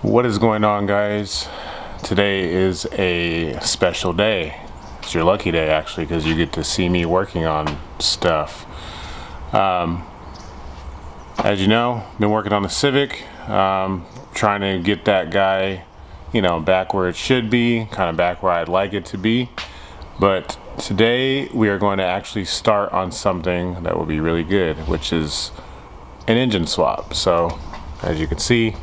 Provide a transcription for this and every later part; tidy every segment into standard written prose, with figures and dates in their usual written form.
What is going on, guys? Today is a special day. It's your lucky day, actually, because you get to see me working on stuff. As you know, been working on the Civic, trying to get that guy, back where it should be, kind of back where I'd like it to be. But today we are going to actually start on something that will be really good, which is an engine swap. So, as you can see,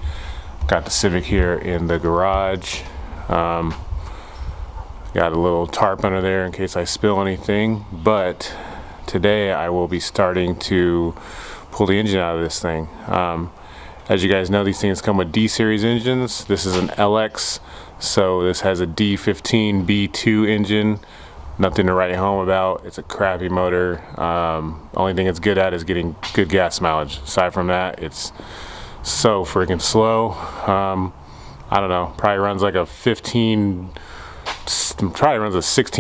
got the Civic here in the garage. Got a little tarp under there in case I spill anything. But today I will be starting to pull the engine out of this thing. As you guys know, these things come with D-series engines. This is an LX, so this has a D15B2 engine. Nothing to write home about. It's a crappy motor. Only thing it's good at is getting good gas mileage. Aside from that, it's so freaking slow. I don't know, probably runs like a 16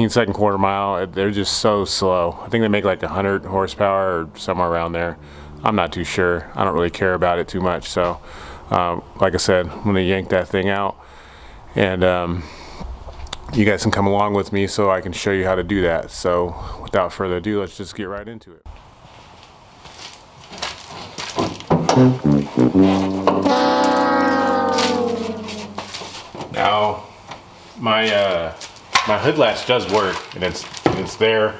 second quarter mile. They're just so slow. I think they make like 100 horsepower or somewhere around there. I'm not too sure. I don't really care about it too much. So like I said, I'm gonna yank that thing out, and you guys can come along with me so I can show you how to do that. So without further ado, let's just get right into it. Now, my hood latch does work, and it's there.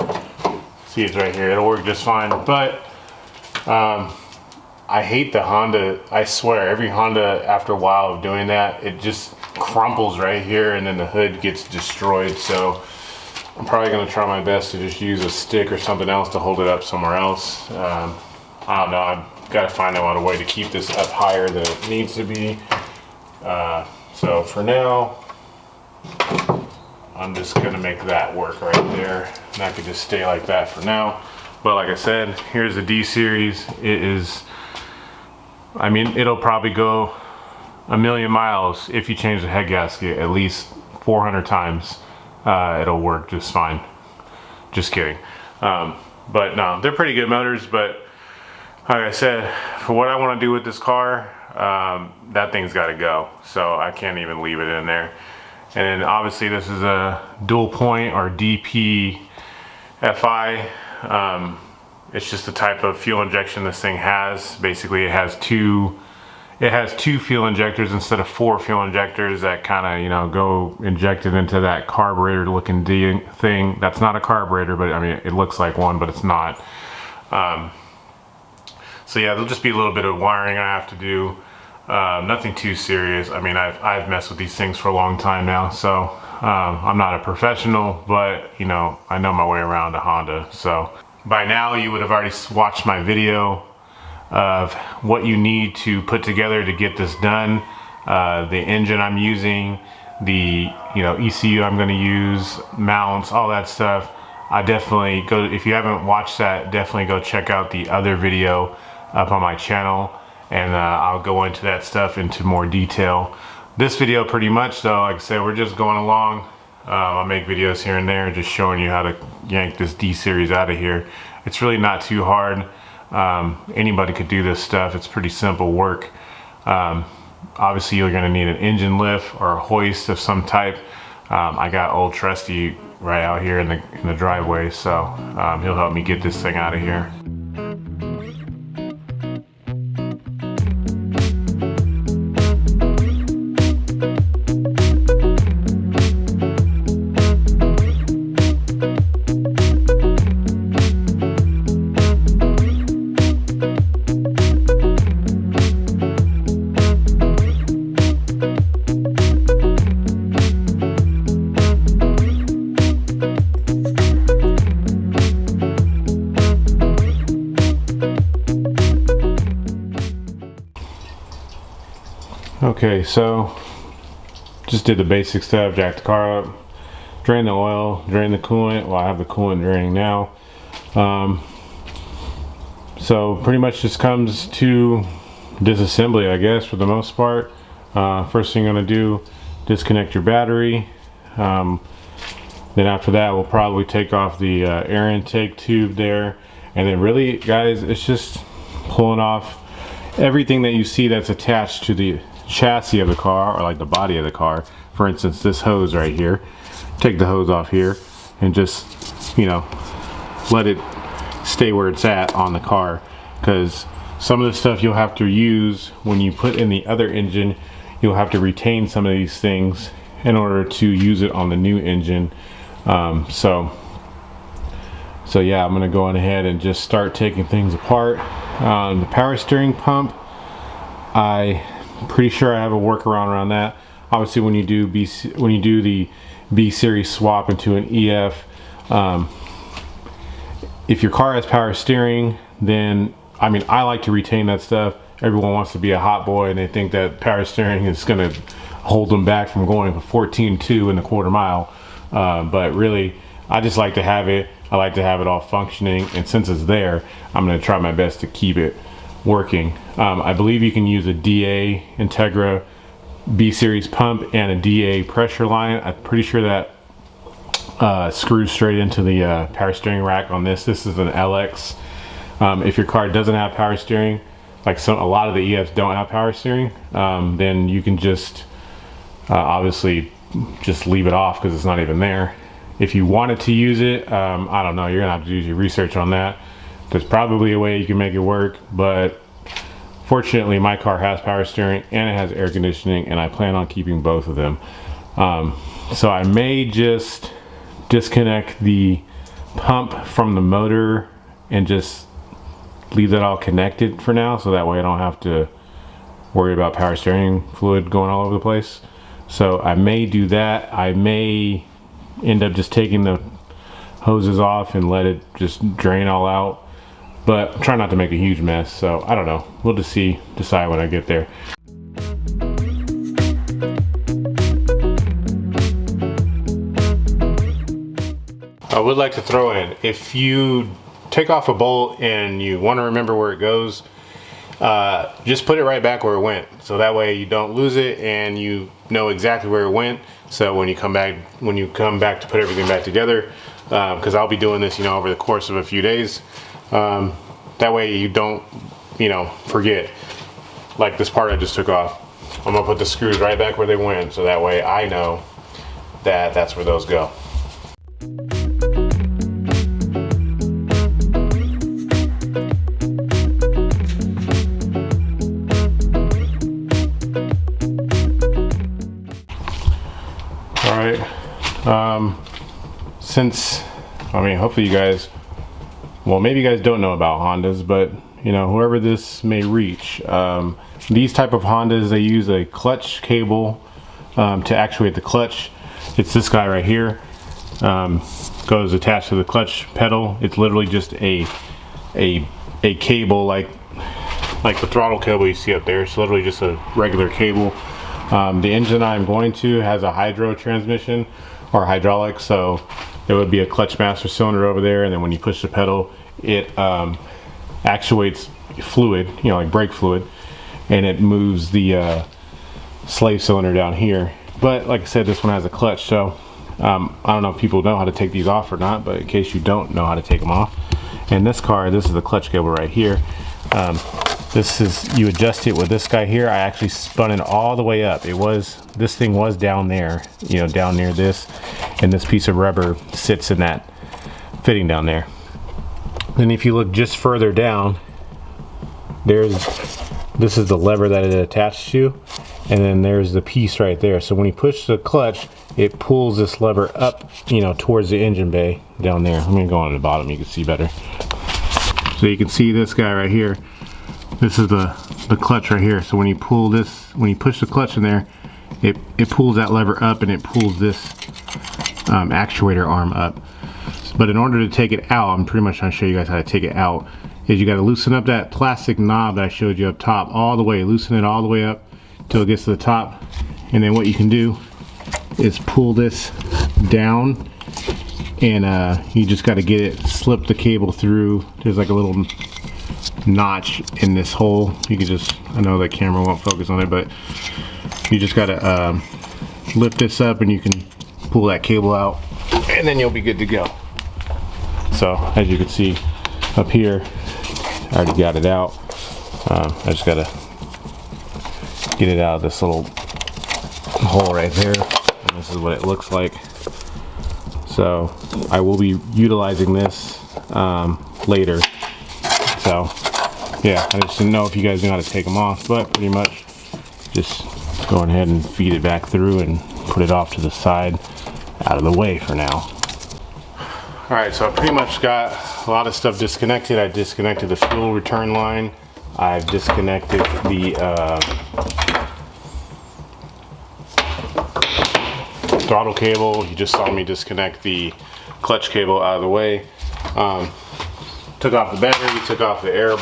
See, it's right here. It'll work just fine. But I hate the Honda. I swear, every Honda, after a while of doing that, it just crumples right here, and then the hood gets destroyed. So I'm probably going to try my best to just use a stick or something else to hold it up somewhere else. I don't know. I've got to find out a way to keep this up higher than it needs to be. So for now, I'm just going to make that work right there, and I could just stay like that for now. But like I said, here's the D-series. It is, I mean, it'll probably go a million miles if you change the head gasket at least 400 times. It'll work just fine. Just kidding. But no, they're pretty good motors. But like I said, for what I want to do with this car, that thing's got to go. So I can't even leave it in there. And then obviously this is a dual point or DP FI. It's just the type of fuel injection this thing has. Basically, it has two fuel injectors instead of 4 fuel injectors that kind of, go injected into that carburetor looking thing. That's not a carburetor, but I mean, it looks like one, but it's not. So yeah, there'll just be a little bit of wiring I have to do. Nothing too serious. I mean, I've messed with these things for a long time now, so I'm not a professional, but I know my way around a Honda. So by now you would have already watched my video of what you need to put together to get this done. The engine I'm using, the ECU I'm going to use, mounts, all that stuff. I definitely go, if you haven't watched that, definitely go check out the other video up on my channel, and I'll go into that stuff into more detail. This video pretty much though, like I said, we're just going along. I'll make videos here and there just showing you how to yank this D-series out of here. It's really not too hard. Anybody could do this stuff. It's pretty simple work. Obviously you're going to need an engine lift or a hoist of some type. I got old Trusty right out here in the driveway, so he'll help me get this thing out of here. Okay, so just did the basic stuff, jack the car up, drain the oil, drain the coolant. Well, I have the coolant draining now. So pretty much just comes to disassembly, I guess, for the most part. First thing I'm gonna do, disconnect your battery. Then after that, we'll probably take off the air intake tube there. And then really, guys, it's just pulling off everything that you see that's attached to chassis of the car, or like the body of the car. For instance, this hose right here. Take the hose off here and just, you know, let it stay where it's at on the car, because some of the stuff you'll have to use when you put in the other engine, you'll have to retain some of these things in order to use it on the new engine. So yeah, I'm gonna go on ahead and just start taking things apart. The power steering pump, I'm pretty sure I have a workaround around that. Obviously, when you do the B series swap into an EF, if your car has power steering, then I mean, I like to retain that stuff. Everyone wants to be a hot boy and they think that power steering is gonna hold them back from going 14.2 in the quarter mile. But really, I just like to have it. I like to have it all functioning, and since it's there, I'm gonna try my best to keep it working. I believe you can use a DA Integra B series pump and a DA pressure line. I'm pretty sure that screws straight into the power steering rack on this. This is an LX. If your car doesn't have power steering, like a lot of the EFs don't have power steering, then you can just obviously just leave it off because it's not even there. If you wanted to use it, I don't know, you're gonna have to do your research on that. There's probably a way you can make it work, but fortunately my car has power steering and it has air conditioning, and I plan on keeping both of them. So I may just disconnect the pump from the motor and just leave that all connected for now, so that way I don't have to worry about power steering fluid going all over the place. So I may do that. I may end up just taking the hoses off and let it just drain all out, but I'm trying not to make a huge mess. So I don't know, we'll just decide when I get there. I would like to throw in, if you take off a bolt and you want to remember where it goes, just put it right back where it went, so that way you don't lose it and you know exactly where it went. So when you come back to put everything back together, because I'll be doing this, you know, over the course of a few days, that way you don't, you know, forget. Like this part I just took off, I'm gonna put the screws right back where they went, so that way I know that that's where those go. Since, I mean, hopefully you guys, well, maybe you guys don't know about Hondas, but you know, whoever this may reach, these type of Hondas, they use a clutch cable to actuate the clutch. It's this guy right here, goes attached to the clutch pedal. It's literally just a cable like the throttle cable you see up there. It's literally just a regular cable. The engine I'm going to has a hydro transmission or hydraulic, so there would be a clutch master cylinder over there, and then when you push the pedal, it actuates fluid, you know, like brake fluid, and it moves the slave cylinder down here. But like I said, this one has a clutch, so I don't know if people know how to take these off or not, but in case you don't know how to take them off, and this car, this is the clutch cable right here. This is, you adjust it with this guy here. I actually spun it all the way up. This thing was down there, you know, down near this, and this piece of rubber sits in that fitting down there. Then if you look just further down, this is the lever that it attached to, and then there's the piece right there. So when you push the clutch, it pulls this lever up, you know, towards the engine bay down there. I'm gonna go on the bottom, you can see better. So you can see this guy right here. This is the clutch right here. So when you pull this, when you push the clutch in there, it pulls that lever up, and it pulls this actuator arm up. But in order to take it out, I'm pretty much trying to show you guys how to take it out, is you got to loosen up that plastic knob that I showed you up top all the way. Loosen it all the way up till it gets to the top, and then what you can do is pull this down, and you just got to get it, slip the cable through. There's like a little notch in this hole. You can just, I know the camera won't focus on it, but you just got to lift this up, and you can pull that cable out, and then you'll be good to go. So as you can see up here, I already got it out. I just got to get it out of this little hole right there. And this is what it looks like. So I will be utilizing this later. So yeah, I just didn't know if you guys knew how to take them off, but pretty much just go ahead and feed it back through and put it off to the side, out of the way for now. All right, so I pretty much got a lot of stuff disconnected. I disconnected the fuel return line. I've disconnected the throttle cable. You just saw me disconnect the clutch cable out of the way. Took off the battery, took off the air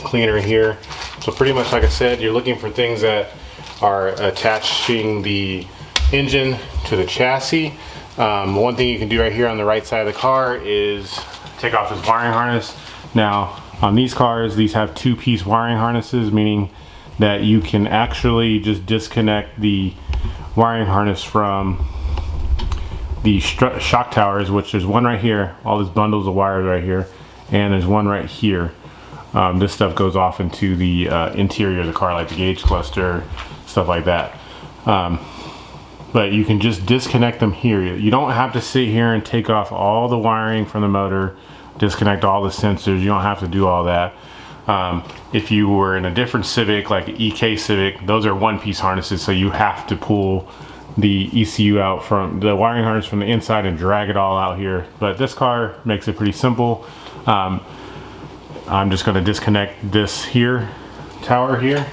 cleaner here. So pretty much, like I said, you're looking for things that are attaching the engine to the chassis. One thing you can do right here on the right side of the car is take off this wiring harness. Now on these cars, these have 2-piece wiring harnesses, meaning that you can actually just disconnect the wiring harness from the shock towers, which there's one right here, all these bundles of wires right here, and there's one right here. This stuff goes off into the interior of the car, like the gauge cluster, stuff like that. But you can just disconnect them here. You don't have to sit here and take off all the wiring from the motor, disconnect all the sensors. You don't have to do all that. If you were in a different Civic, like an EK Civic, those are 1-piece harnesses, so you have to pull the ECU out from the wiring harness from the inside and drag it all out here. But this car makes it pretty simple. I'm just going to disconnect this here, tower here.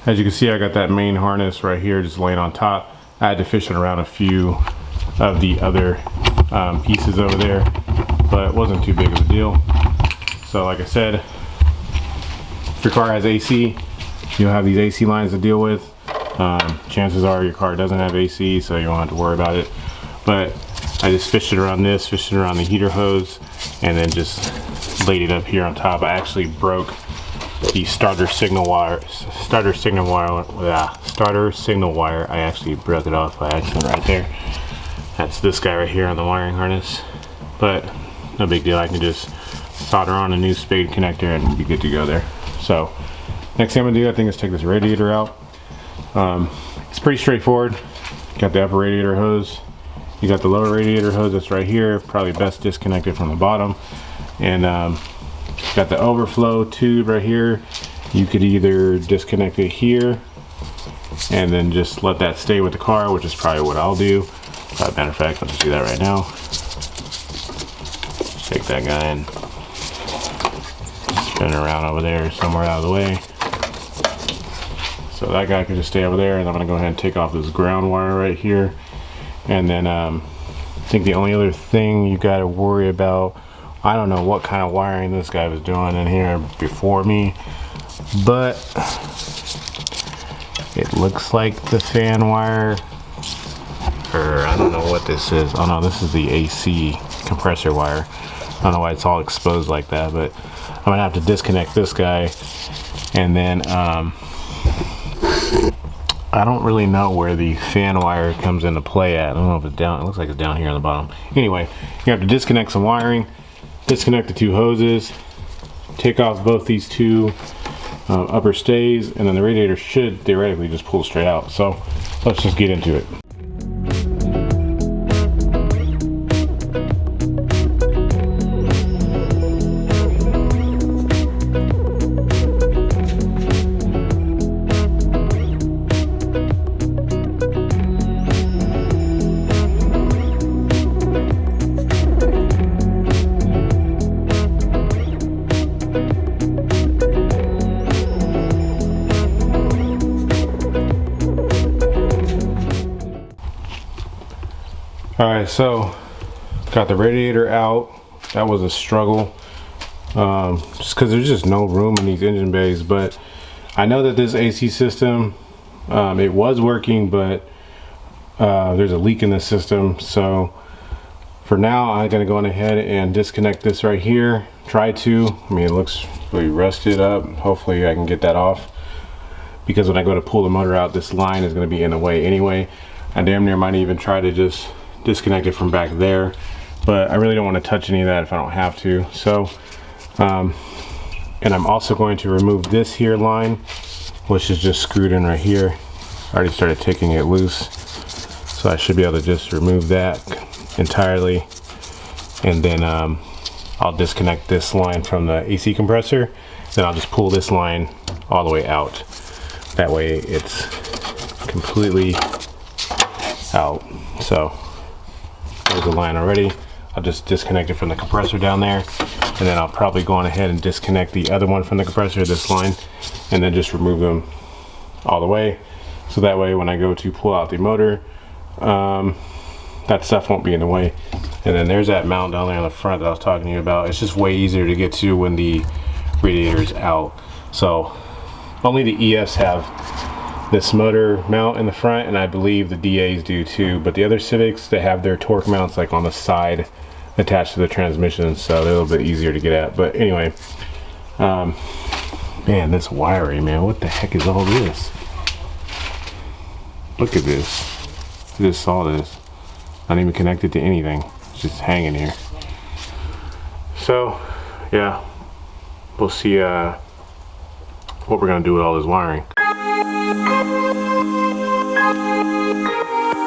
As you can see, I got that main harness right here just laying on top. I had to fish it around a few of the other pieces over there, but it wasn't too big of a deal. So like I said, if your car has AC, you'll have these AC lines to deal with. Chances are your car doesn't have AC, so you don't have to worry about it. But I just fished it around this, fished it around the heater hose, and then just laid it up here on top. I actually broke the starter signal wire. I actually broke it off by accident right there. That's this guy right here on the wiring harness, but no big deal. I can just solder on a new spade connector and be good to go there. So next thing I'm gonna do, I think, is take this radiator out. It's pretty straightforward. Got the upper radiator hose, you got the lower radiator hose that's right here, probably best disconnected from the bottom, and got the overflow tube right here. You could either disconnect it here and then just let that stay with the car, which is probably what I'll do. Matter of fact, let's do that right now. Just take that guy and spin it around over there somewhere out of the way. So that guy can just stay over there, and I'm gonna go ahead and take off this ground wire right here. And then I think the only other thing you gotta worry about, I don't know what kind of wiring this guy was doing in here before me, but it looks like the fan wire, or I don't know what this is. Oh no, this is the AC compressor wire. I don't know why it's all exposed like that, but I'm gonna have to disconnect this guy, and then I don't really know where the fan wire comes into play at. I don't know if it's down, it looks like it's down here on the bottom. Anyway, you have to disconnect some wiring, disconnect the 2 hoses, take off both these 2 upper stays, and then the radiator should theoretically just pull straight out. So let's just get into it. Alright, so got the radiator out. That was a struggle, just because there's just no room in these engine bays. But I know that this AC system, it was working, but there's a leak in the system. So for now, I'm gonna go on ahead and disconnect this right here. Try to, I mean, it looks really rusted up. Hopefully I can get that off, because when I go to pull the motor out, this line is gonna be in the way anyway. I damn near might even try to just disconnect it from back there, but I really don't want to touch any of that if I don't have to. So, and I'm also going to remove this here line, which is just screwed in right here. I already started taking it loose, so I should be able to just remove that entirely. And then I'll disconnect this line from the AC compressor. Then I'll just pull this line all the way out. That way it's completely out. So there's the line already. I'll just disconnect it from the compressor down there, and then I'll probably go on ahead and disconnect the other one from the compressor, this line, and then just remove them all the way. So that way when I go to pull out the motor, that stuff won't be in the way. And then there's that mount down there on the front that I was talking to you about. It's just way easier to get to when the radiator is out. So only the EFs have this motor mount in the front, and I believe the DAs do too, but the other Civics, they have their torque mounts like on the side attached to the transmission, so they're a little bit easier to get at. But anyway, man, this wiring, man, what the heck is all this? Look at this. I just saw this. Not even connected to anything. It's just hanging here. So, yeah, we'll see what we're gonna do with all this wiring.